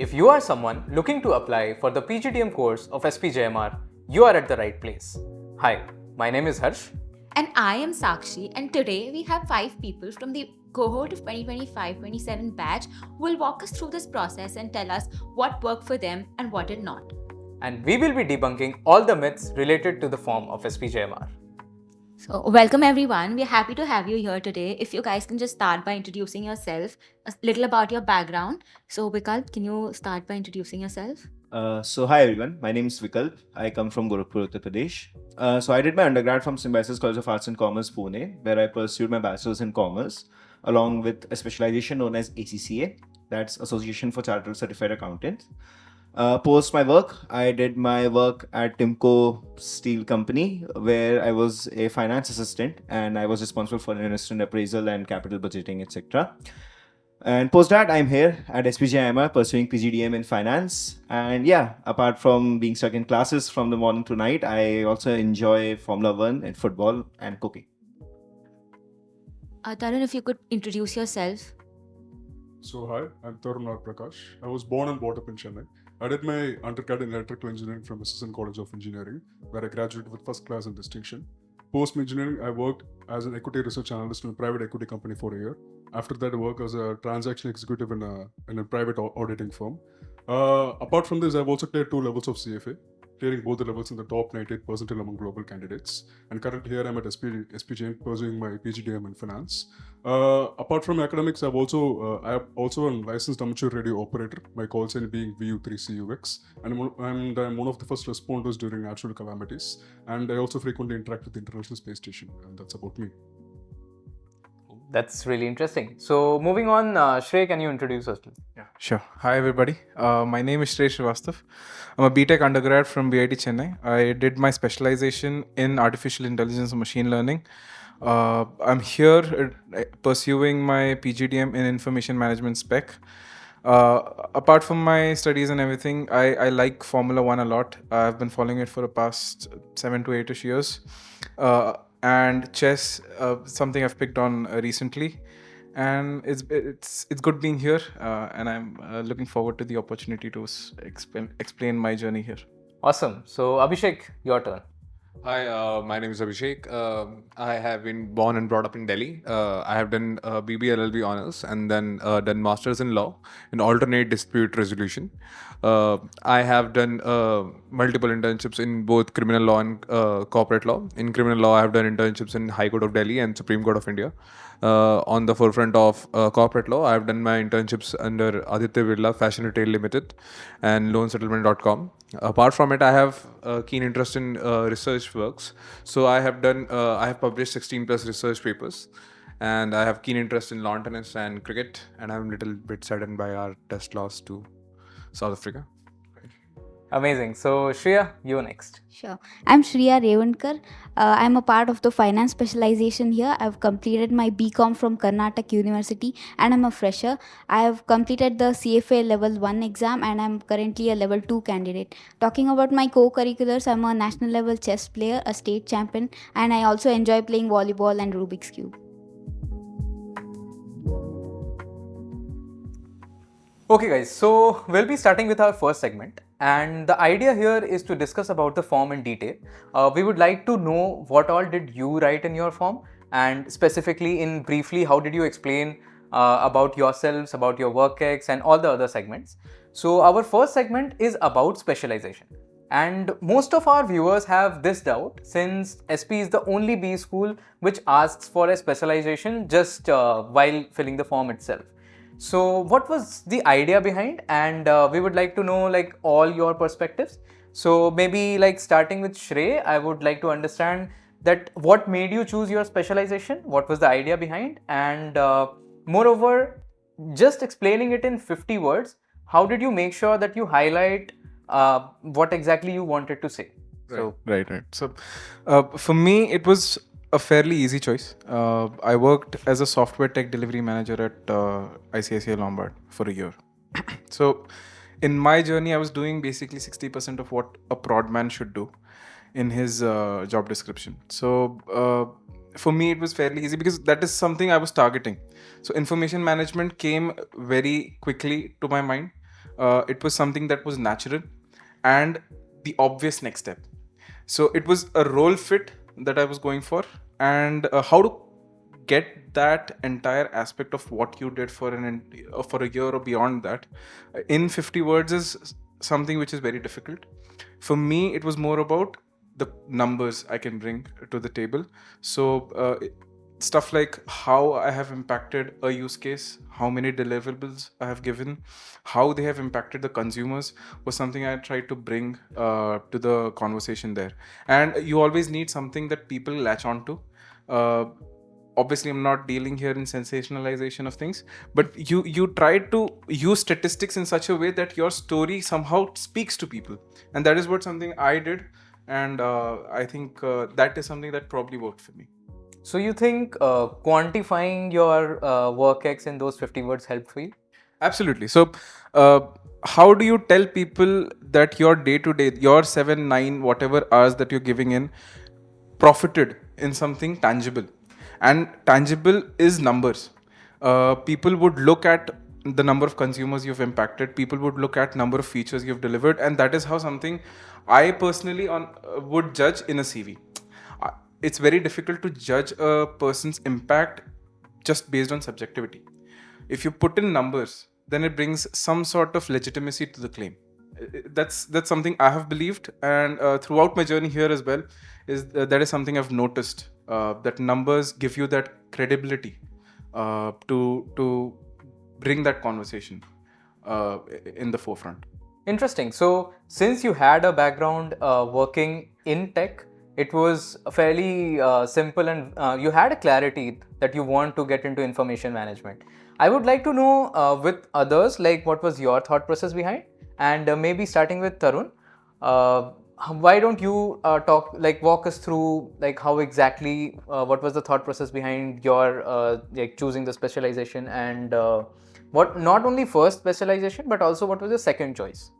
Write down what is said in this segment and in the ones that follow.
If you are someone looking to apply for the PGDM course of SPJIMR, you are at the right place. Hi, my name is Harsh. And I am Sakshi, and today we have 5 people from the cohort of 2025-27 batch who will walk us through this process and tell us what worked for them and what did not. And we will be debunking all the myths related to the form of SPJIMR. So, welcome everyone. We're happy to have you here today. If you guys can just start by introducing yourself, a little about your background. So, Vikalp, can you start by introducing yourself? Hi everyone, my name is Vikalp. I come from Gorakhpur, Uttar Pradesh. I did my undergrad from Symbiosis College of Arts and Commerce, Pune, where I pursued my bachelor's in commerce, along with a specialization known as ACCA, that's Association for Chartered Certified Accountants. Post my work, I did my work at Timco Steel Company, where I was a finance assistant and I was responsible for investment appraisal and capital budgeting, etc. And post that, I'm here at SPJIMR pursuing PGDM in finance. And yeah, apart from being stuck in classes from the morning to night, I also enjoy Formula 1 and football and cooking. Tharun, if you could introduce yourself. So hi, I'm Tharun Prakash. I was born and brought up in Chennai. I did my undergrad in electrical engineering from Assistant College of Engineering, where I graduated with first class and distinction. Post engineering, I worked as an equity research analyst in a private equity company for a year. After that, I worked as a transaction executive in a private auditing firm. Apart from this, I've also cleared 2 levels of CFA, clearing both the levels in the top 98 percentile among global candidates. And currently here I'm at SPJIMR pursuing my PGDM in finance. Apart from academics, I'm also a licensed amateur radio operator, my call sign being VU3CUX. And I'm one of the first responders during natural calamities. And I also frequently interact with the International Space Station. And that's about me. That's really interesting. So moving on, Shrey, can you introduce us? Yeah, sure. Hi everybody. My name is Shrey Srivastava. I'm a BTech undergrad from BIT Chennai. I did my specialization in artificial intelligence and machine learning. I'm here pursuing my PGDM in information management spec. Apart from my studies and everything, I like Formula 1 a lot. I've been following it for the past 7 to 8ish years. And chess, something I've picked on recently, and it's good being here, and I'm looking forward to the opportunity to explain my journey here. Awesome. So Abhishek, your turn. Hi, my name is Abhishek. I have been born and brought up in Delhi. I have done BB LLB honors and then done masters in law in alternate dispute resolution. I have done multiple internships in both criminal law and corporate law. In criminal law, I have done internships in High Court of Delhi and Supreme Court of India. On the forefront of corporate law, I have done my internships under Aditya Birla Fashion Retail Limited and loansettlement.com. Apart from it, I have a keen interest in research works. So I have published 16 plus research papers, and I have keen interest in lawn tennis and cricket, and I'm a little bit saddened by our test loss to South Africa. Amazing. So Shriya, you next. Sure. I'm Shriya. I'm a part of the finance specialization here. I've completed my BCom from Karnataka University and I'm a fresher. I have completed the CFA Level 1 exam and I'm currently a Level 2 candidate. Talking about my co-curriculars, I'm a national level chess player, a state champion, and I also enjoy playing volleyball and Rubik's Cube. Okay guys, so we'll be starting with our first segment, and the idea here is to discuss about the form in detail. We would like to know what all did you write in your form, and specifically in briefly how did you explain about yoursels, about your work ex and all the other segments. So our first segment is about specialization, and most of our viewers have this doubt since SP is the only B school which asks for a specialization just while filling the form itself. So what was the idea behind, and we would like to know like all your perspectives. So maybe like starting with Shrey, I would like to understand that what made you choose your specialization, what was the idea behind, and moreover, just explaining it in 50 words, how did you make sure that you highlight what exactly you wanted to say? Right. So for me, it was a fairly easy choice. I worked as a software tech delivery manager at ICICI Lombard for a year. So in my journey, I was doing basically 60% of what a prod man should do in his job description. So for me, it was fairly easy because that is something I was targeting. So information management came very quickly to my mind. It was something that was natural and the obvious next step. So it was a role fit that I was going for, and how to get that entire aspect of what you did for for a year or beyond that in 50 words is something which is very difficult. For me, it was more about the numbers I can bring to the table. So stuff like how I have impacted a use case, how many deliverables I have given, how they have impacted the consumers was something I tried to bring to the conversation there. And you always need something that people latch on to. Obviously, I'm not dealing here in sensationalization of things, but you try to use statistics in such a way that your story somehow speaks to people, and that is what something I did, and I think that is something that probably worked for me. So you think quantifying your work X in those 50 words helped for you? Absolutely. So, how do you tell people that your day to day, your 7, 9, whatever hours that you're giving in, profited in something tangible? And tangible is numbers. People would look at the number of consumers you've impacted. People would look at number of features you've delivered, and that is how something I personally would judge in a CV. It's very difficult to judge a person's impact just based on subjectivity. If you put in numbers, then it brings some sort of legitimacy to the claim. That's something I have believed, and throughout my journey here as well, that is something I've noticed, that numbers give you that credibility to bring that conversation in the forefront. Interesting. So since you had a background working in tech, it was fairly simple, and you had a clarity that you want to get into information management. I would like to know with others, like what was your thought process behind, and maybe starting with Tharun, why don't you walk us through like how exactly what was the thought process behind your like choosing the specialization, and what not only first specialization but also what was the second choice?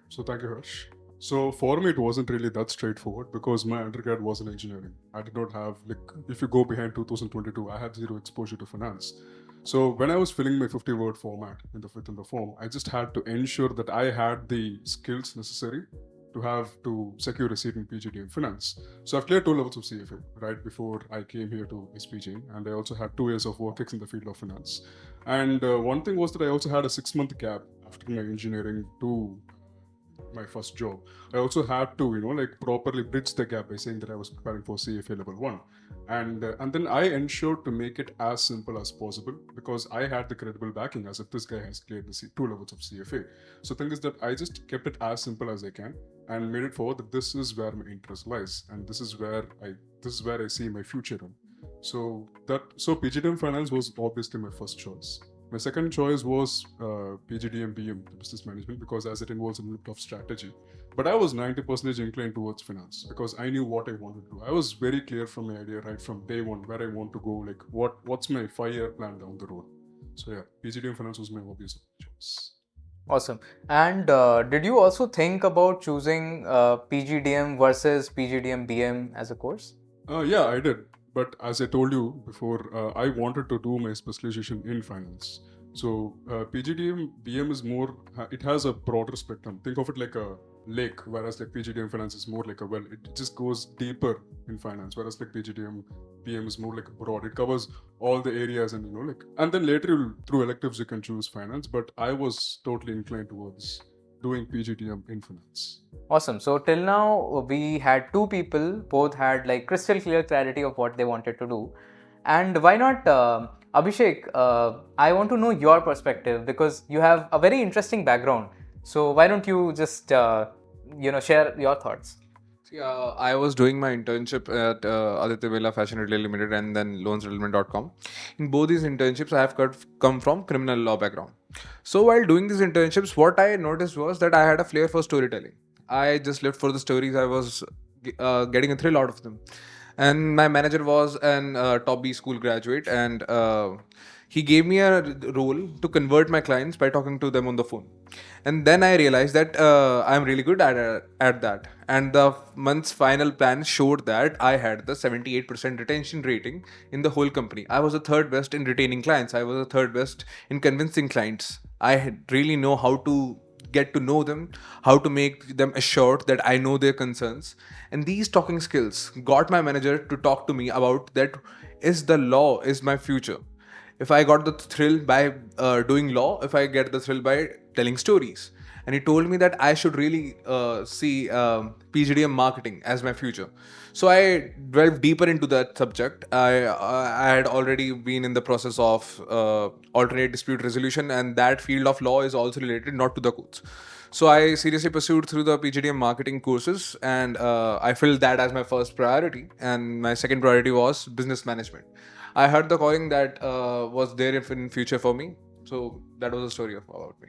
So thank you, Harsh. So for me, it wasn't really that straightforward because my undergrad was in engineering. I did not have, like, if you go behind 2022, I had zero exposure to finance. So when I was filling my 50-word format within the form, I just had to ensure that I had the skills necessary to secure a seat in PGDM finance. So I've cleared 2 levels of CFA right before I came here to SPJ, and I also had 2 years of work in the field of finance. And one thing was that I also had a 6-month gap after my engineering to my first job. I also had to, properly bridge the gap by saying that I was preparing for CFA Level 1. And then I ensured to make it as simple as possible because I had the credible backing as if this guy has cleared the 2 levels of CFA. So the thing is that I just kept it as simple as I can and made it forward that this is where my interest lies and this is where I see my future in. So PGDM Finance was obviously my first choice. My second choice was PGDM BM, business management, because as it involves a little bit of strategy. But I was 90% inclined towards finance because I knew what I wanted to do. I was very clear from my idea right from day one where I want to go, like what's my 5-year plan down the road. So yeah, PGDM finance was my obvious choice. Awesome. And did you also think about choosing PGDM versus PGDM BM as a course? Yeah, I did. But as I told you before, I wanted to do my specialization in finance. So PGDM BM is more, it has a broader spectrum. Think of it like a lake, whereas like PGDM finance is more like a well. It just goes deeper in finance, whereas like PGDM BM is more like broad. It covers all the areas and and then later through electives you can choose finance. But I was totally inclined towards doing PGDM in finance. Awesome. So till now we had 2 people, both had like crystal clear clarity of what they wanted to do. And why not Abhishek, I want to know your perspective because you have a very interesting background. So why don't you just share your thoughts? I was doing my internship at Aditya Birla Fashion Retail Limited and then loansettlement.com. In both these internships, I have come from criminal law background. So while doing these internships, what I noticed was that I had a flair for storytelling. I just lived for the stories. I was getting a thrill out of them. And my manager was an top B school graduate, and He gave me a role to convert my clients by talking to them on the phone. And then I realized that I'm really good at that. And the month's final plan showed that I had the 78% retention rating in the whole company. I was the third best in retaining clients. I was the third best in convincing clients. I really know how to get to know them, how to make them assured that I know their concerns. And these talking skills got my manager to talk to me about that is the law is my future. If I got the thrill by doing law, if I get the thrill by telling stories. And he told me that I should really see PGDM marketing as my future. So I delved deeper into that subject. I had already been in the process of alternate dispute resolution, and that field of law is also related not to the courts. So I seriously pursued through the PGDM marketing courses, and I filled that as my first priority. And my second priority was business management. I heard the calling that was there in future for me. So that was the story about me.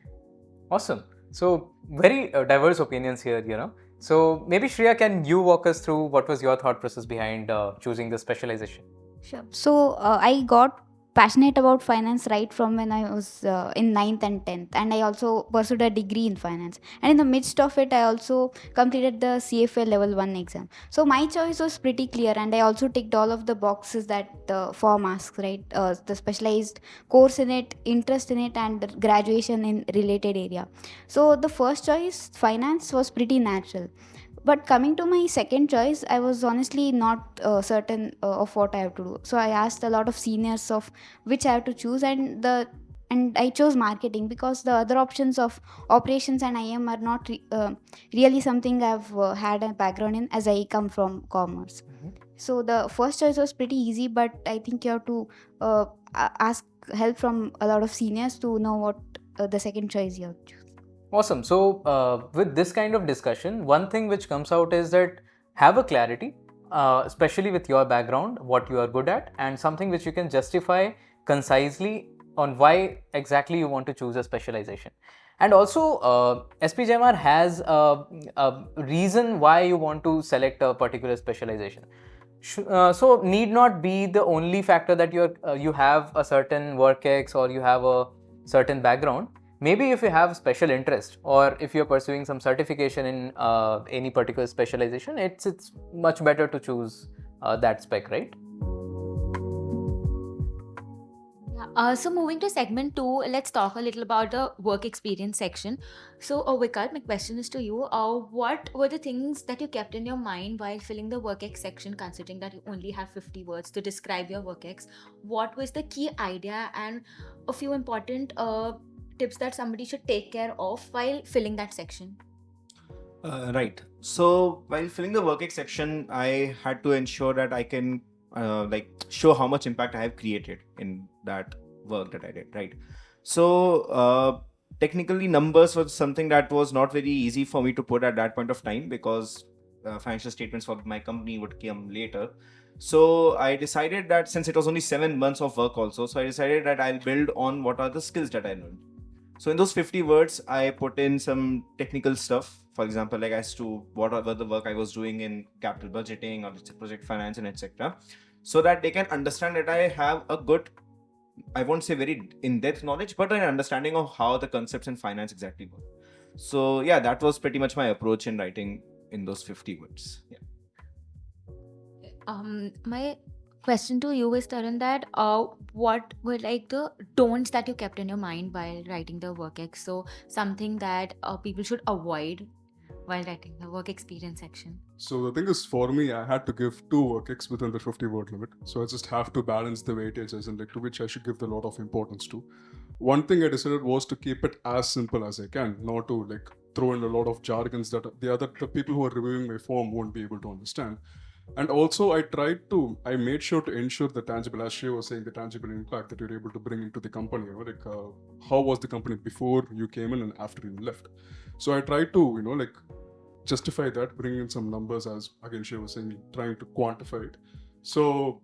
Awesome. So very diverse opinions here. So maybe Shriya, can you walk us through what was your thought process behind choosing the specialization? Sure. So I got passionate about finance right from when I was in 9th and 10th, and I also pursued a degree in finance. And in the midst of it, I also completed the CFA Level 1 exam. So my choice was pretty clear, and I also ticked all of the boxes that the form asks, right? The specialized course in it, interest in it, and graduation in related area. So the first choice, finance, was pretty natural. But coming to my second choice, I was honestly not certain of what I have to do. So I asked a lot of seniors of which I have to choose, and I chose marketing because the other options of operations and IM are not really something I've had a background in, as I come from commerce. So the first choice was pretty easy, but I think you have to ask help from a lot of seniors to know what the second choice you have to choose. Awesome. So with this kind of discussion, one thing which comes out is that have a clarity, especially with your background, what you are good at, and something which you can justify concisely on why exactly you want to choose a specialization. And also, SPJIMR has a reason why you want to select a particular specialization. So need not be the only factor that you have a certain work ex or you have a certain background. Maybe if you have special interest or if you're pursuing some certification in any particular specialization, it's much better to choose that spec, right? So moving to segment 2, let's talk a little about the work experience section. So Vikalp, my question is to you. What were the things that you kept in your mind while filling the work ex section, considering that you only have 50 words to describe your work ex? What was the key idea and a few important tips that somebody should take care of while filling that section? Right. So while filling the work ex section, I had to ensure that I can show how much impact I have created in that work that I did. Right. So technically, numbers was something that was not very easy for me to put at that point of time because financial statements for my company would come later. So I decided that since it was only 7 months of work also, so I decided that I'll build on what are the skills that I learned. So in those 50 words, I put in some technical stuff. For example, like as to what are the work I was doing in capital budgeting or project finance and etc. So that they can understand that I have a good, I won't say very in-depth knowledge, but an understanding of how the concepts in finance exactly work. So yeah, that was pretty much my approach in writing in those 50 words. Yeah. My question to you is, Tharun, that what were like the don'ts that you kept in your mind while writing the work ex? So something that people should avoid while writing the work experience section. So the thing is, for me, I had to give 2 work ex within the 50 word limit. So I just have to balance the weightages and to which I should give a lot of importance to. One thing I decided was to keep it as simple as I can, not to throw in a lot of jargons that the people who are reviewing my form won't be able to understand. And also, I made sure to ensure the tangible, as Shrey was saying, the tangible impact that you're able to bring into the company. How was the company before you came in and after you left? So I tried to, justify that, bring in some numbers, as again Shrey was saying, trying to quantify it. So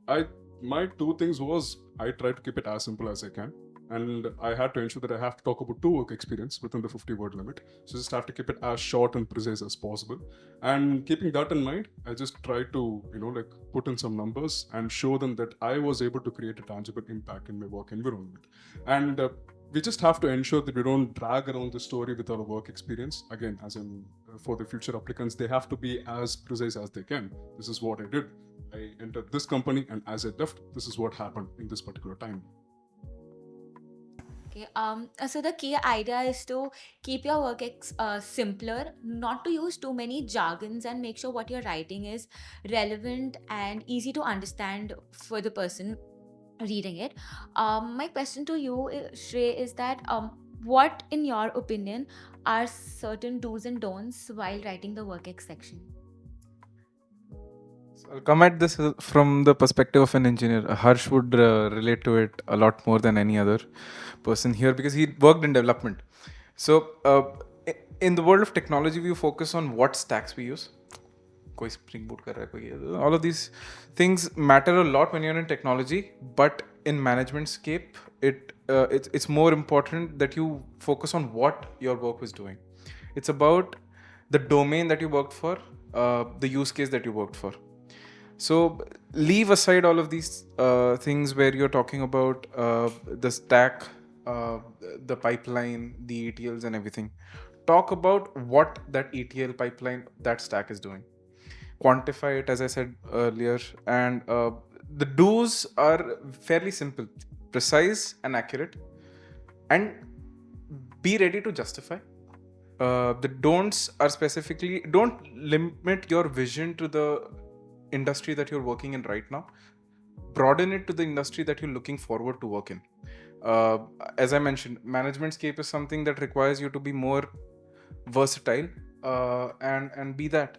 my 2 things was I tried to keep it as simple as I can. And I had to ensure that I have to talk about 2 work experience within the 50-word limit. So just have to keep it as short and precise as possible. And keeping that in mind, I just tried to, put in some numbers and show them that I was able to create a tangible impact in my work environment. And we just have to ensure that we don't drag around the story with our work experience. Again, as in for the future applicants, they have to be as precise as they can. This is what I did. I entered this company, and as I left, this is what happened in this particular time. Okay. So the key idea is to keep your work simpler, not to use too many jargons, and make sure what you're writing is relevant and easy to understand for the person reading it. My question to you, Shrey, is that what, in your opinion, are certain do's and don'ts while writing the work ex section? So I'll come at this from the perspective of an engineer. Harsh would relate to it a lot more than any other person here because he worked in development. So in the world of technology, we focus on what stacks we use. Koi Spring Boot kar raha hai, koi all of these things matter a lot when you're in technology, but in management scape, it's more important that you focus on what your work was doing. It's about the domain that you worked for, the use case that you worked for. So leave aside all of these things where you're talking about the stack, the pipeline, the ETLs and everything. Talk about what that ETL pipeline, that stack is doing. Quantify it, as I said earlier. And the do's are fairly simple, precise and accurate. And be ready to justify. The don'ts are specifically, don't limit your vision to the industry that you're working in right now. Broaden it to the industry that you're looking forward to work in. As I mentioned, management scape is something that requires you to be more versatile and be that.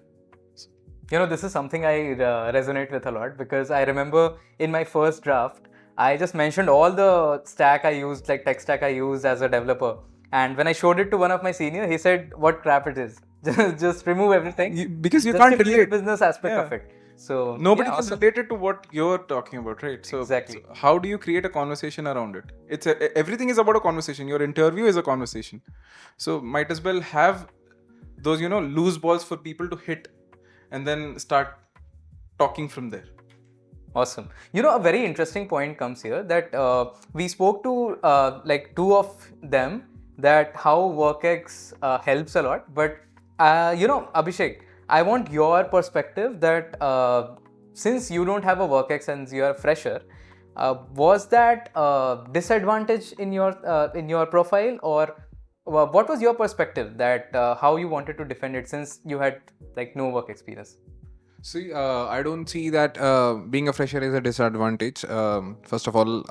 This is something I resonate with a lot because I remember in my first draft, I just mentioned all the stack I used, like tech stack I used as a developer. And when I showed it to one of my senior, he said, "What crap it is! Just remove everything Because you just can't to clear relate. the business aspect Yeah. of it." So Nobody yeah, can awesome. relate it to what you're talking about, right? So, Exactly. so how do you create a conversation around it? Everything is about a conversation. Your interview is a conversation. So might as well have those, loose balls for people to hit and then start talking from there. Awesome. A very interesting point comes here that we spoke to like 2 of them that how WorkX helps a lot. But Abhishek, I want your perspective that since you don't have a WorkX and you're a fresher, was that disadvantage in your profile, or what was your perspective that how you wanted to defend it since you had like no work experience? See, I don't see that being a fresher is a disadvantage. First of all,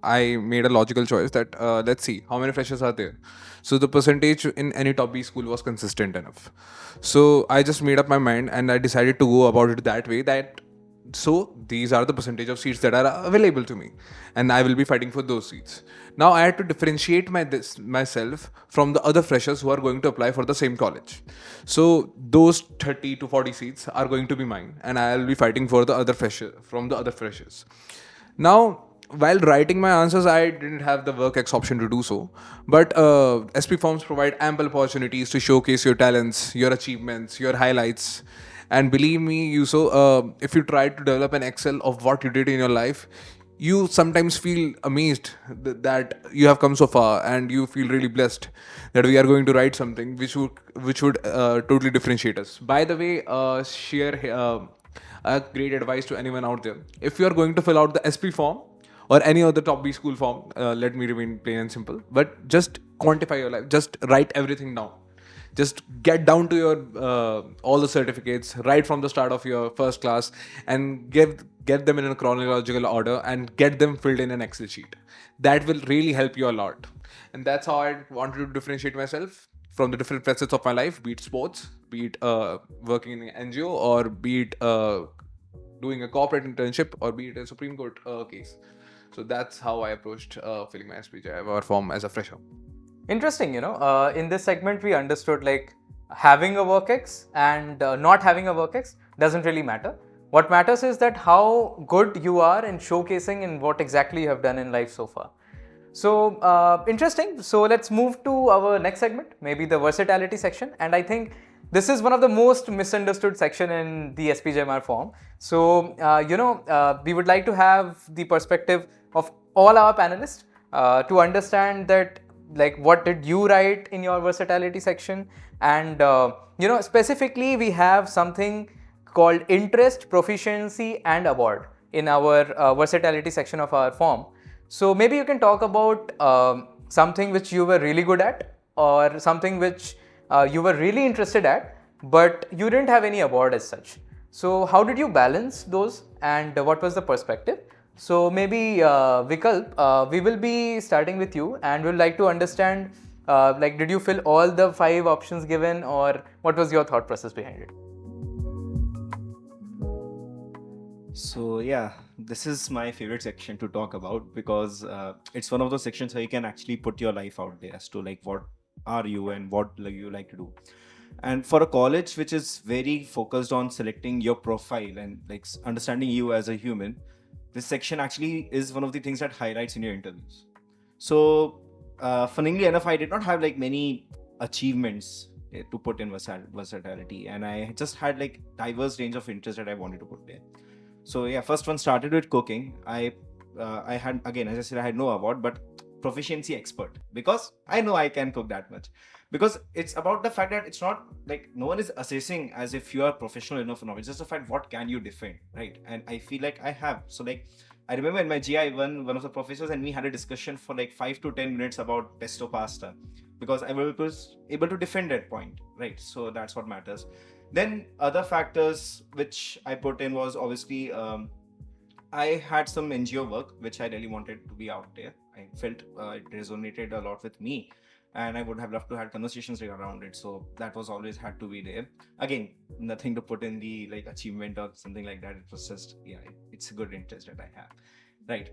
I made a logical choice that let's see how many freshers are there. So the percentage in any top B school was consistent enough. So I just made up my mind and I decided to go about it that way. So these are the percentage of seats that are available to me, and I will be fighting for those seats. Now I had to differentiate myself from the other freshers who are going to apply for the same college. So those 30 to 40 seats are going to be mine, and I will be fighting for the other freshers. Now, while writing my answers, I didn't have the WorkX option to do so. But SP forms provide ample opportunities to showcase your talents, your achievements, your highlights. And believe me, if you try to develop an Excel of what you did in your life, you sometimes feel amazed that you have come so far, and you feel really blessed that we are going to write something which would totally differentiate us. By the way, share a great advice to anyone out there. If you are going to fill out the SP form or any other top B school form, let me remain plain and simple, but just quantify your life. Just write everything down. Just get down to your all the certificates right from the start of your first class and get them in a chronological order and get them filled in an Excel sheet. That will really help you a lot. And that's how I wanted to differentiate myself from the different facets of my life, be it sports, be it working in an NGO, or be it doing a corporate internship, or be it a Supreme Court case. So that's how I approached filling my SPJIMR form as a fresher. Interesting, in this segment we understood like having a WorkX and not having a WorkX doesn't really matter. What matters is that how good you are in showcasing in what exactly you have done in life so far. So interesting. So let's move to our next segment, maybe the versatility section. And I think this is one of the most misunderstood section in the SPJIMR form. So we would like to have the perspective of all our panelists to understand that, like, what did you write in your versatility section, and specifically we have something called interest, proficiency, and award in our versatility section of our form. So maybe you can talk about something which you were really good at, or something which you were really interested at, but you didn't have any award as such. So how did you balance those, and what was the perspective? So maybe Vikalp, we will be starting with you, and we'd like to understand, like, did you fill all the 5 options given, or what was your thought process behind it? So yeah, this is my favorite section to talk about, because it's one of those sections where you can actually put your life out there as to, like, what are you and what you like to do. And for a college which is very focused on selecting your profile and, like, understanding you as a human, this section actually is one of the things that highlights in your interviews. So funnily enough, I did not have, like, many achievements to put in versatility, and I just had, like, diverse range of interests that I wanted to put there. So yeah, first one started with cooking. I had, again, as I said, I had no award, but proficiency expert, because I know I can cook that much. Because it's about the fact that it's not like no one is assessing as if you are professional enough or not. It's just the fact, what can you defend, right? And I feel like I have. So, like, I remember in my GI, one of the professors and me had a discussion for like 5 to 10 minutes about pesto pasta, because I was able to defend that point, right? So that's what matters. Then other factors which I put in was, obviously, I had some NGO work which I really wanted to be out there. I felt it resonated a lot with me, and I would have loved to have conversations around it. So that was always had to be there. Again, nothing to put in the, like, achievement or something like that. It was just, yeah, it's a good interest that I have, right?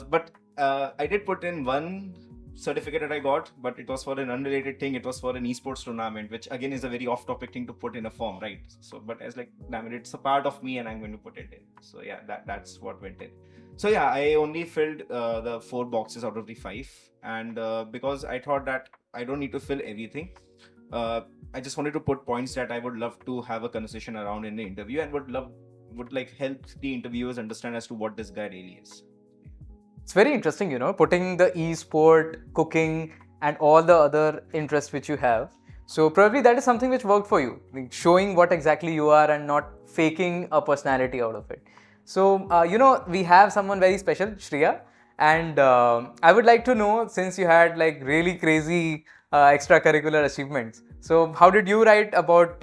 But I did put in one certificate that I got, but it was for an unrelated thing. It was for an esports tournament, which again is a very off-topic thing to put in a form, right? So, but as, like, damn it, it's a part of me, and I'm going to put it in. So yeah, that's what went in. So yeah, I only filled the 4 boxes out of the 5, and because I thought that I don't need to fill everything, I just wanted to put points that I would love to have a conversation around in the interview, and would like help the interviewers understand as to what this guy really is. It's very interesting, putting the e-sport, cooking, and all the other interests which you have. So probably that is something which worked for you, like showing what exactly you are and not faking a personality out of it. So, we have someone very special, Shriya, and I would like to know, since you had, like, really crazy extracurricular achievements. So how did you write about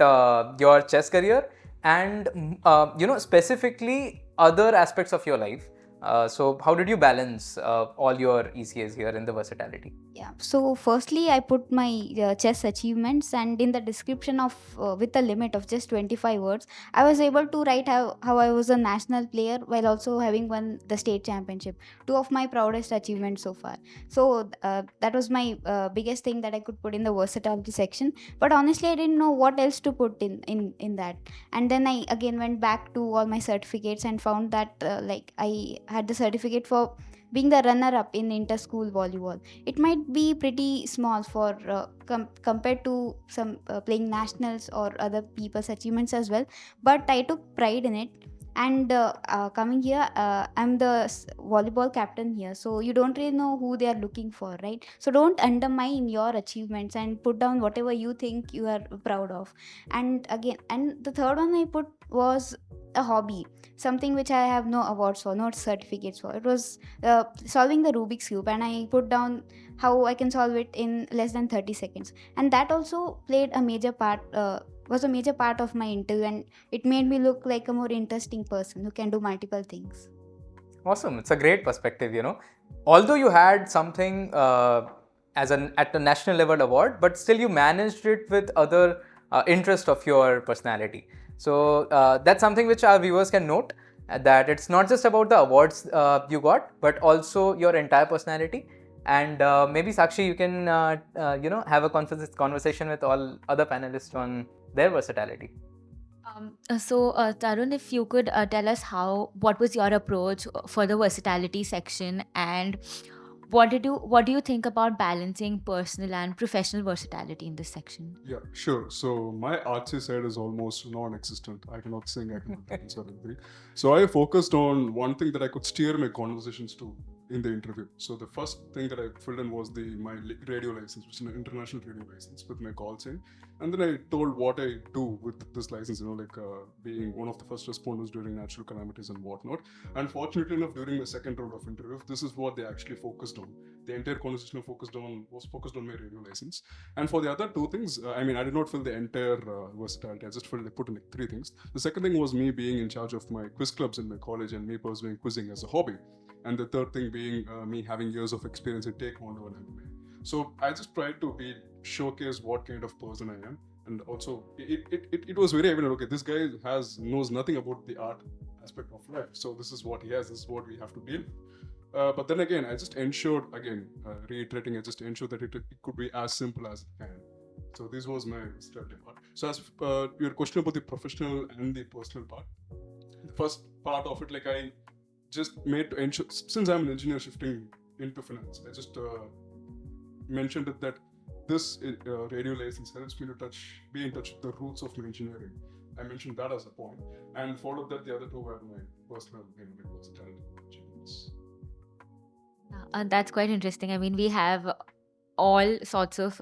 your chess career, and, specifically other aspects of your life? So how did you balance all your ECAs here in the versatility? Yeah. So firstly, I put my chess achievements, and in the description of with a limit of just 25 words, I was able to write how I was a national player while also having won the state championship. 2 of my proudest achievements so far. So that was my biggest thing that I could put in the versatility section. But honestly, I didn't know what else to put in that. And then I again went back to all my certificates and found that like I had the certificate for being the runner-up in inter-school volleyball. It might be pretty small for compared to some playing nationals or other people's achievements as well, but I took pride in it. And coming here, I'm the volleyball captain here, so you don't really know who they are looking for, right? So don't undermine your achievements and put down whatever you think you are proud of. And again, and the third one I put was a hobby, something which I have no awards for, no certificates for. It was solving the Rubik's Cube, and I put down how I can solve it in less than 30 seconds. And that also played a major part, was a major part of my interview, and it made me look like a more interesting person who can do multiple things. Awesome. It's a great perspective, Although you had something at the national level award, but still you managed it with other interest of your personality. So that's something which our viewers can note, that it's not just about the awards you got, but also your entire personality. And maybe Sakshi, you can have a conversation with all other panelists on their versatility. Tarun, if you could tell us what was your approach for the versatility section, and what do you think about balancing personal and professional versatility in this section? Yeah, sure. So my artsy side is almost non-existent. I cannot sing, I cannot dance or anything. So I focused on one thing that I could steer my conversations to in the interview. So the first thing that I filled in was my radio license, which is an international radio license with my call sign. And then I told what I do with this license, being one of the first responders during natural calamities and whatnot. And fortunately enough, during the second round of interview, this is what they actually focused on. The entire conversation was focused on my radio license. And for the other two things, I did not fill the entire versatility. I just put in like three things. The second thing was me being in charge of my quiz clubs in my college and me pursuing quizzing as a hobby. And the third thing being me having years of experience in Taekwondo and MMA. So I just tried to showcase what kind of person I am. And also, it was very evident, okay, this guy knows nothing about the art aspect of life. So this is what he has, this is what we have to deal with. But then again, I just ensured, reiterating, I just ensured that it could be as simple as it can. So this was my strategy part. So as your question about the professional and the personal part, the first part of it, I just made to ensure, since I'm an engineer shifting into finance, I just mentioned it that this radio license helps me to be in touch with the roots of my engineering. I mentioned that as a point, and followed that the other two were my personal versatility achievements. That's quite interesting. We have all sorts of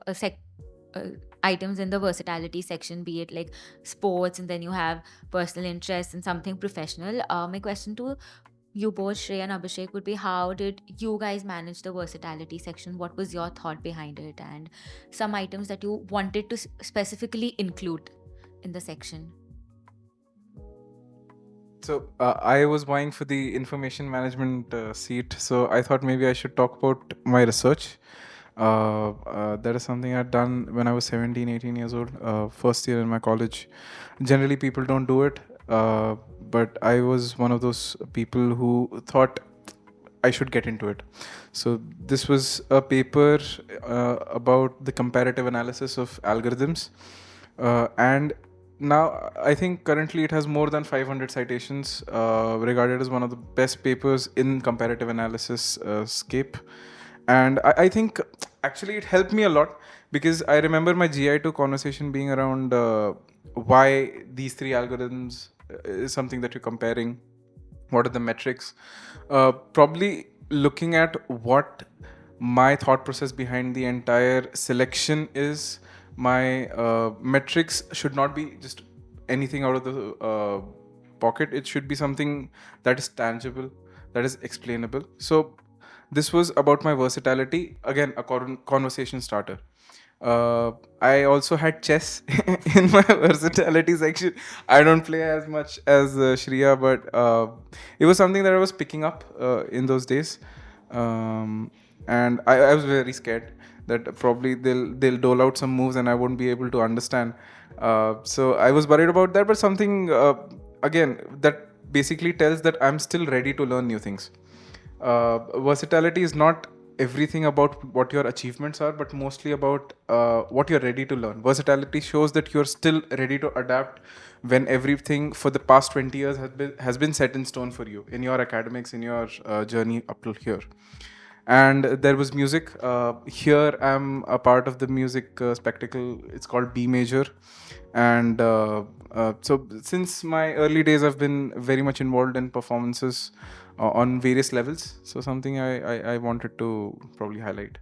items in the versatility section, be it like sports, and then you have personal interests and something professional. My question to you both, Shrey and Abhishek, would be, how did you guys manage the versatility section? What was your thought behind it, and some items that you wanted to specifically include in the section? So I was vying for the information management seat, so I thought maybe I should talk about my research. That is something I'd done when I was 17, 18 years old, first year in my college. Generally, people don't do it, but I was one of those people who thought I should get into it. So this was a paper about the comparative analysis of algorithms, and now I think currently it has more than 500 citations, regarded as one of the best papers in comparative analysis scape. And I think actually it helped me a lot, because I remember my GI2 conversation being around why these three algorithms is something that you're comparing, what are the metrics, probably looking at what my thought process behind the entire selection is. My metrics should not be just anything out of the pocket. It should be something that is tangible, that is explainable. So this was about my versatility. Again, a conversation starter. I also had chess in my versatility section. I don't play as much as Shriya, but it was something that I was picking up in those days. And I was very scared that probably they'll dole out some moves and I won't be able to understand. So I was worried about that, but something again that basically tells that I'm still ready to learn new things. Versatility is not everything about what your achievements are, but mostly about what you're ready to learn. Versatility shows that you're still ready to adapt when everything for the past 20 years has been set in stone for you in your academics, in your journey up till here. And there was music. Here I'm a part of the music spectacle. It's called B Major. And so since my early days, I've been very much involved in performances on various levels. So something I wanted to probably highlight.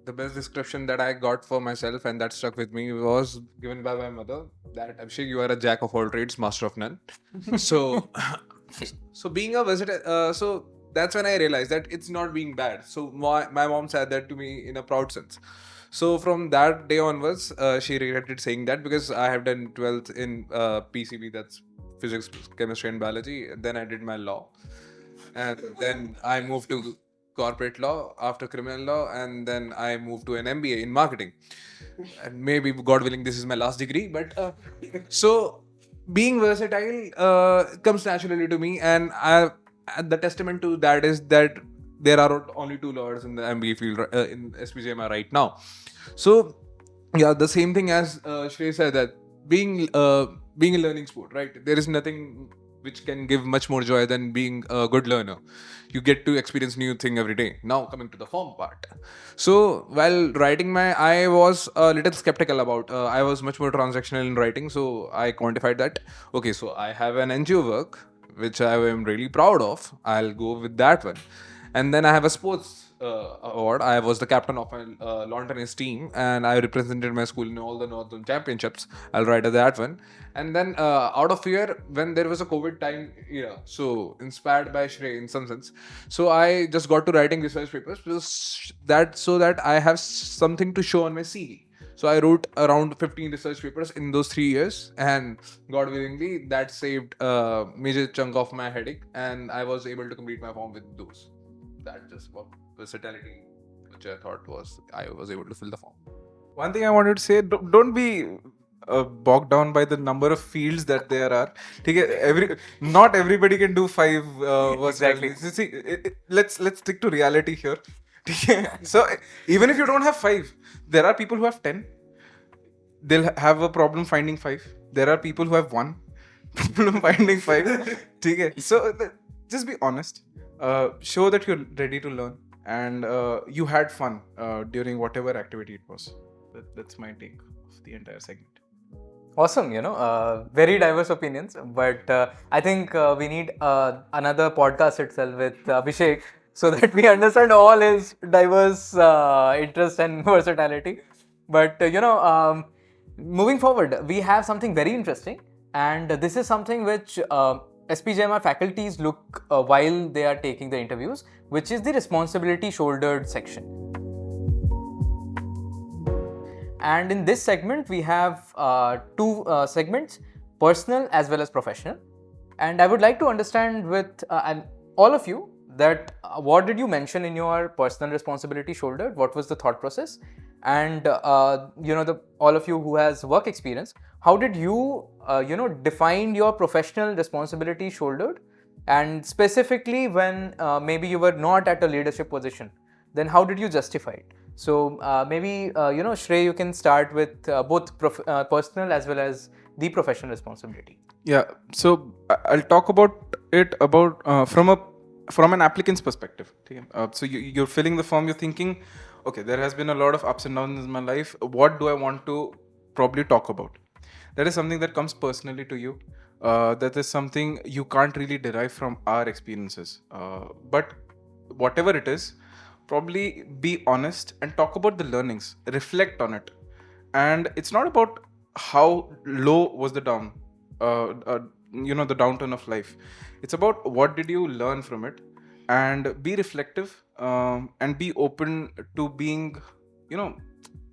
The best description that I got for myself and that stuck with me was given by my mother, that Abhishek, you are a jack of all trades, master of none. So being a versatile, so that's when I realized that it's not being bad. So my mom said that to me in a proud sense. So from that day onwards, she regretted saying that, because I have done 12th in PCB, that's physics, chemistry and biology. Then I did my law, and then I moved to corporate law after criminal law, and then I moved to an MBA in marketing. And maybe, God willing, this is my last degree. But so being versatile comes naturally to me, and the testament to that is that there are only 2 lawyers in the MBA field in SPJIMR right now. So Yeah, the same thing as Shrey said, that being being a learning sport, right? There is nothing which can give much more joy than being a good learner. You get to experience new thing every day. Now coming to the form part. So while writing I was a little skeptical about. I was much more transactional in writing, so I quantified that. Okay, so I have an NGO work which I am really proud of. I'll go with that one. And then I have a sports award. I was the captain of my lawn tennis team, and I represented my school in all the Northern Championships. I'll write that one. And then, out of fear, when there was a COVID time era, so inspired by Shrey in some sense, so I just got to writing research papers so that I have something to show on my CV. So I wrote around 15 research papers in those 3 years, and God willingly, that saved a major chunk of my headache, and I was able to complete my form with those. That just what versatility, which I thought I was able to fill the form. One thing I wanted to say, don't be bogged down by the number of fields that there are. Not everybody can do 5 Exactly. See, let's stick to reality here. So even if you don't have 5, there are people who have 10. They'll have a problem finding 5. There are people who have 1 problem finding 5. So just be honest. Show that you're ready to learn, and you had fun during whatever activity it was. That's my take of the entire segment. Awesome, very diverse opinions, but I think we need another podcast itself with Abhishek so that we understand all his diverse interests and versatility. But moving forward, we have something very interesting, and this is something which SPJIMR faculties look while they are taking the interviews, which is the responsibility shouldered section. And in this segment, we have 2 segments, personal as well as professional. And I would like to understand with all of you that what did you mention in your personal responsibility shouldered? What was the thought process? And all of you who has work experience, how did you define your professional responsibility shouldered? And specifically when maybe you were not at a leadership position, then how did you justify it? So maybe Shrey, you can start with both personal as well as the professional responsibility. Yeah, so I'll talk about it from an applicant's perspective. So you're filling the form, you're thinking, okay, there has been a lot of ups and downs in my life. What do I want to probably talk about? That is something that comes personally to you. That is something you can't really derive from our experiences. But whatever it is, probably be honest and talk about the learnings, reflect on it. And it's not about how low was the down, the downturn of life. It's about what did you learn from it, and be reflective and be open to being,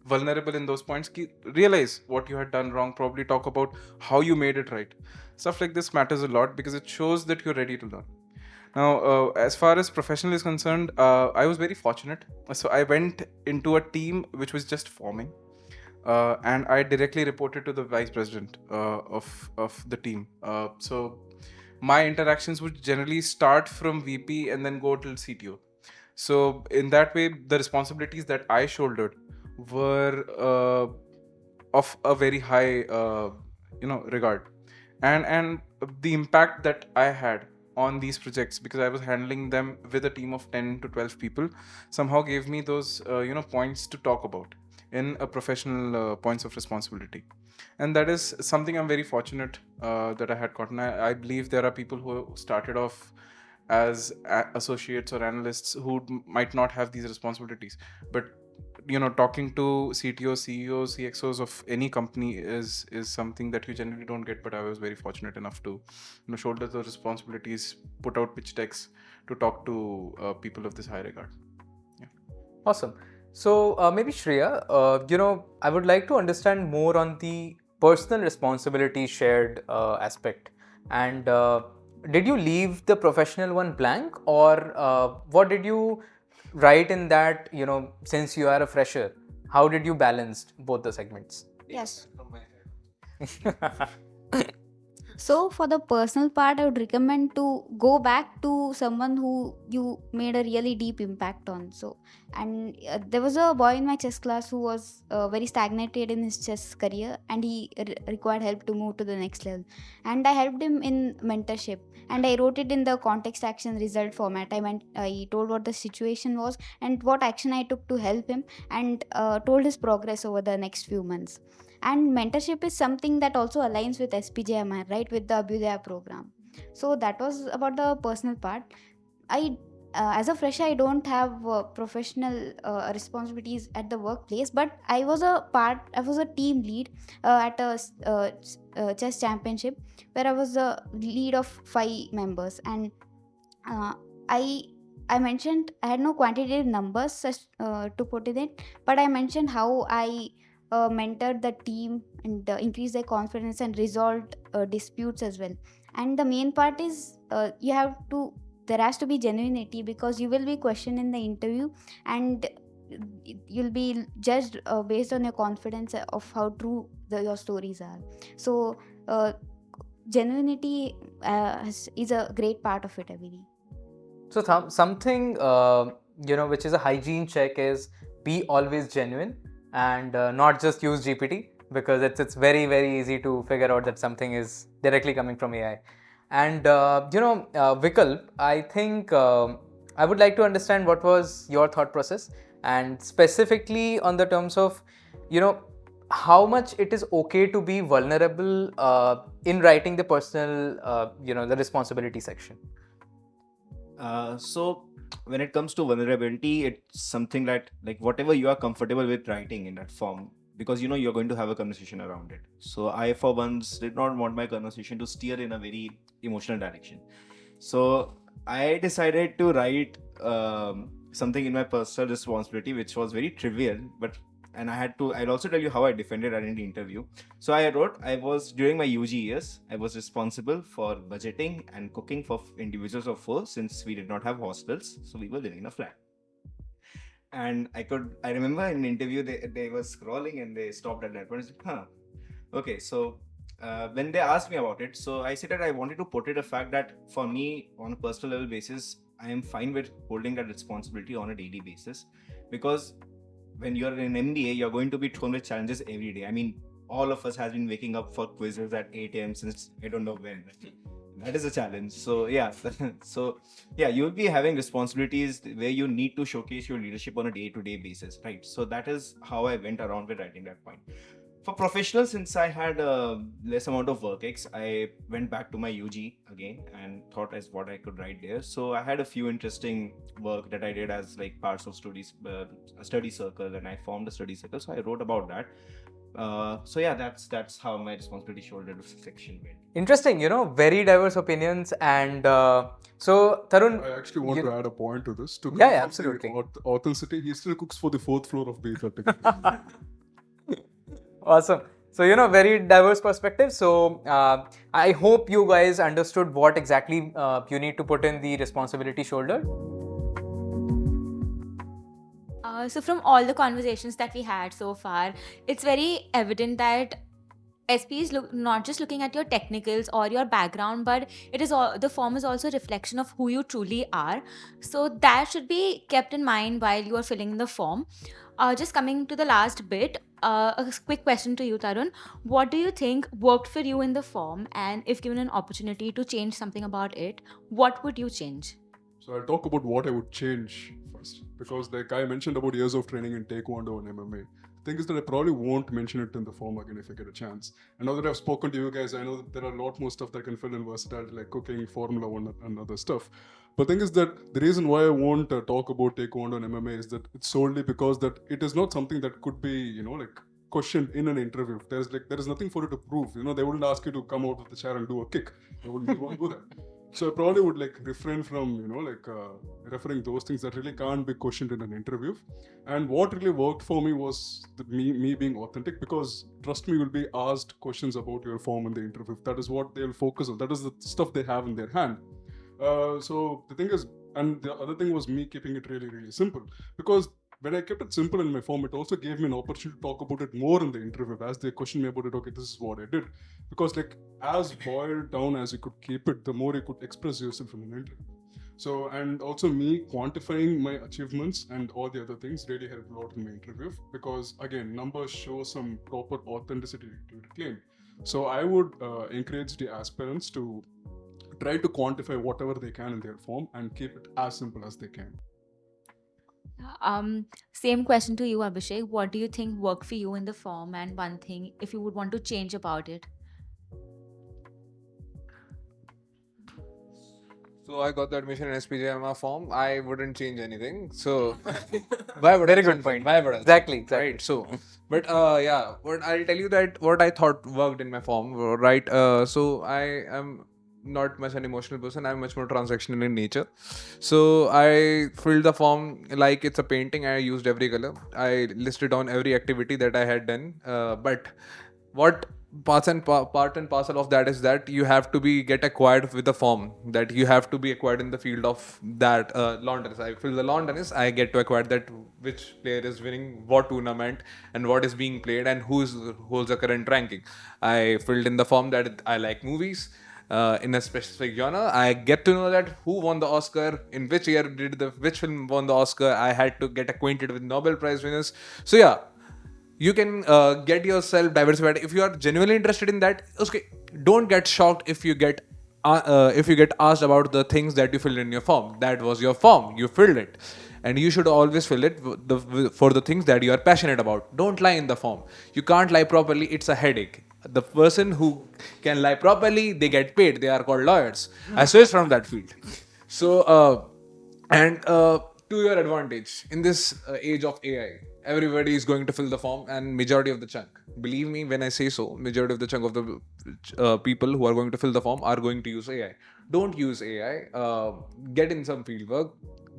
vulnerable in those points. Realize what you had done wrong, probably talk about how you made it right. Stuff like this matters a lot because it shows that you're ready to learn. Now, as far as professional is concerned, I was very fortunate. So I went into a team which was just forming, and I directly reported to the vice president of the team. So my interactions would generally start from VP and then go till CTO. So in that way, the responsibilities that I shouldered were of a very high, regard, and the impact that I had on these projects, because I was handling them with a team of 10 to 12 people, somehow gave me those points to talk about in a professional points of responsibility. And that is something I'm very fortunate that I had gotten. I believe there are people who started off as associates or analysts who might not have these responsibilities, but talking to CTOs, CEOs, CXOs of any company is something that you generally don't get. But I was very fortunate enough to shoulder those responsibilities, put out pitch decks to talk to people of this high regard. Yeah. Awesome. So maybe Shriya, I would like to understand more on the personal responsibility shared aspect. And did you leave the professional one blank, or what did you write in that, since you are a fresher, how did you balance both the segments? Yes. So for the personal part, I would recommend to go back to someone who you made a really deep impact on. So, and there was a boy in my chess class who was very stagnated in his chess career, and he required help to move to the next level. And I helped him in mentorship, and I wrote it in the context action result format. I told what the situation was and what action I took to help him, and told his progress over the next few months. And mentorship is something that also aligns with SPJIMR, right, with the Abhyudaya program. So that was about the personal part. I as a fresher, I don't have professional responsibilities at the workplace, but I was a team lead at a chess championship where I was the lead of 5 members. And uh, I I mentioned I had no quantitative numbers to put in it, but I mentioned how I mentored the team and increased their confidence and resolved disputes as well. And the main part is there has to be genuinity, because you will be questioned in the interview, and you'll be judged based on your confidence of how true your stories are. So genuinity is a great part of it, I believe. So something which is a hygiene check is be always genuine and not just use GPT, because it's very very easy to figure out that something is directly coming from AI. And Vikalp, I think I would like to understand what was your thought process, and specifically on the terms of how much it is okay to be vulnerable in writing the personal the responsibility section. So when it comes to vulnerability, it's something that, like, whatever you are comfortable with writing in that form, because you're going to have a conversation around it. So I for once did not want my conversation to steer in a very emotional direction. So I decided to write something in my personal responsibility, which was very trivial, and I'll also tell you how I defended it in the interview. So I wrote, during my UG years, I was responsible for budgeting and cooking for individuals of 4, since we did not have hostels, so we were living in a flat. And I remember in an interview, they were scrolling and they stopped at that point. I said, okay. So when they asked me about it, so I said that I wanted to portray the fact that for me, on a personal level basis, I am fine with holding that responsibility on a daily basis, because when you're in MBA, you're going to be thrown with challenges every day. I mean, all of us has been waking up for quizzes at 8 a.m. since I don't know when. That is a challenge. So yeah, you'll be having responsibilities where you need to showcase your leadership on a day-to-day basis, right? So that is how I went around with writing that point. For professionals, since I had a less amount of work ex, I went back to my UG again and thought as what I could write there. So I had a few interesting work that I did as like parts of a study circle, and I formed a study circle. So I wrote about that. So yeah, that's how my responsibility shouldered section went. Interesting, very diverse opinions. And so Tharun, I actually want to add a point to this. To Yeah, absolutely. Authenticity, he still cooks for the 4th floor of the Awesome. So, very diverse perspective. So, I hope you guys understood what exactly you need to put in the responsibility shoulder. So from all the conversations that we had so far, it's very evident that SP is not just looking at your technicals or your background, but the form is also a reflection of who you truly are. So that should be kept in mind while you are filling in the form. Just coming to the last bit, a quick question to you, Tharun. What do you think worked for you in the form, and if given an opportunity to change something about it, what would you change? So I'll talk about what I would change first, because like I mentioned about years of training in Taekwondo and MMA. The thing is that I probably won't mention it in the form again if I get a chance. And now that I've spoken to you guys, I know that there are a lot more stuff that can fill in Versatility, like cooking, Formula 1 and other stuff. But the thing is that the reason why I won't talk about Taekwondo and MMA is that it's solely because that it is not something that could be, questioned in an interview. There is nothing for you to prove. They wouldn't ask you to come out of the chair and do a kick. They won't do that. So I probably would refrain from referring those things that really can't be questioned in an interview. And what really worked for me was me being authentic, because trust me, you'll be asked questions about your form in the interview. That is what they'll focus on. That is the stuff they have in their hand. So the thing is, and the other thing was me keeping it really, really simple, because when I kept it simple in my form, it also gave me an opportunity to talk about it more in the interview. As they questioned me about it, okay, this is what I did. Because like as boiled down as you could keep it, the more you could express yourself in an interview. So, and also me quantifying my achievements and all the other things really helped a lot in my interview, because again, numbers show some proper authenticity to the claim. So I would encourage the aspirants to try to quantify whatever they can in their form and keep it as simple as they can. Same question to you, Abhishek. What do you think worked for you in the form, and one thing if you would want to change about it? So I got the admission in SPJIMR form. I wouldn't change anything. So why would I? Very good change point. it? Why would I? Exactly. Right. So, but yeah, what I'll tell you that what I thought worked in my form, right? So I am not much an emotional person. I'm much more transactional in nature. So I filled the form like it's a painting. I used every color. I listed down every activity that I had done. But what part and parcel of that is that you have to get acquired with the form, that you have to be acquired in the field of that lawn tennis. I fill the lawn tennis, I get to acquire that which player is winning what tournament and what is being played and who holds the current ranking. I filled in the form that I like movies in a specific genre. I get to know that who won the Oscar, in which year which film won the Oscar. I had to get acquainted with Nobel Prize winners. So yeah, you can get yourself diversified if you are genuinely interested in that. Okay, don't get shocked if you get asked about the things that you filled in your form. That was your form, you filled it, and you should always fill it for the things that you are passionate about. Don't lie in the form. You can't lie properly, it's a headache. The person who can lie properly, they get paid. They are called lawyers. I switched from that field. So to your advantage in this age of AI, everybody is going to fill the form, and majority of the chunk, believe me when I say so, majority of the chunk of the people who are going to fill the form are going to use AI. Don't use AI. Get in some field work.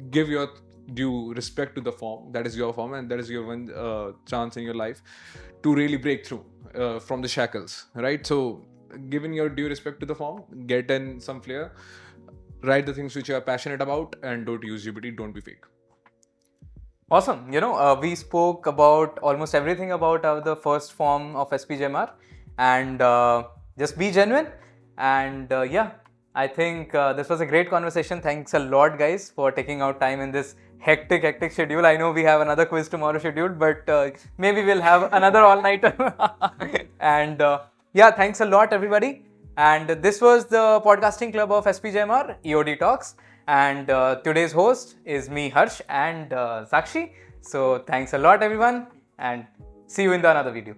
Give your due respect to the form. That is your form, and that is your one chance in your life to really break through from the shackles, right? So giving your due respect to the form, get in some flair, write the things which you are passionate about, and don't use GPT, don't be fake. Awesome. We spoke about almost everything about the first form of SPJIMR, and just be genuine. And yeah, I think this was a great conversation. Thanks a lot, guys, for taking out time in this hectic schedule. I know we have another quiz tomorrow scheduled, but maybe we'll have another all-nighter. And yeah, thanks a lot, everybody. And this was the podcasting club of SPJIMR, EOD Talks. And today's host is me, Harsh, and Sakshi. So thanks a lot, everyone, and see you in the another video.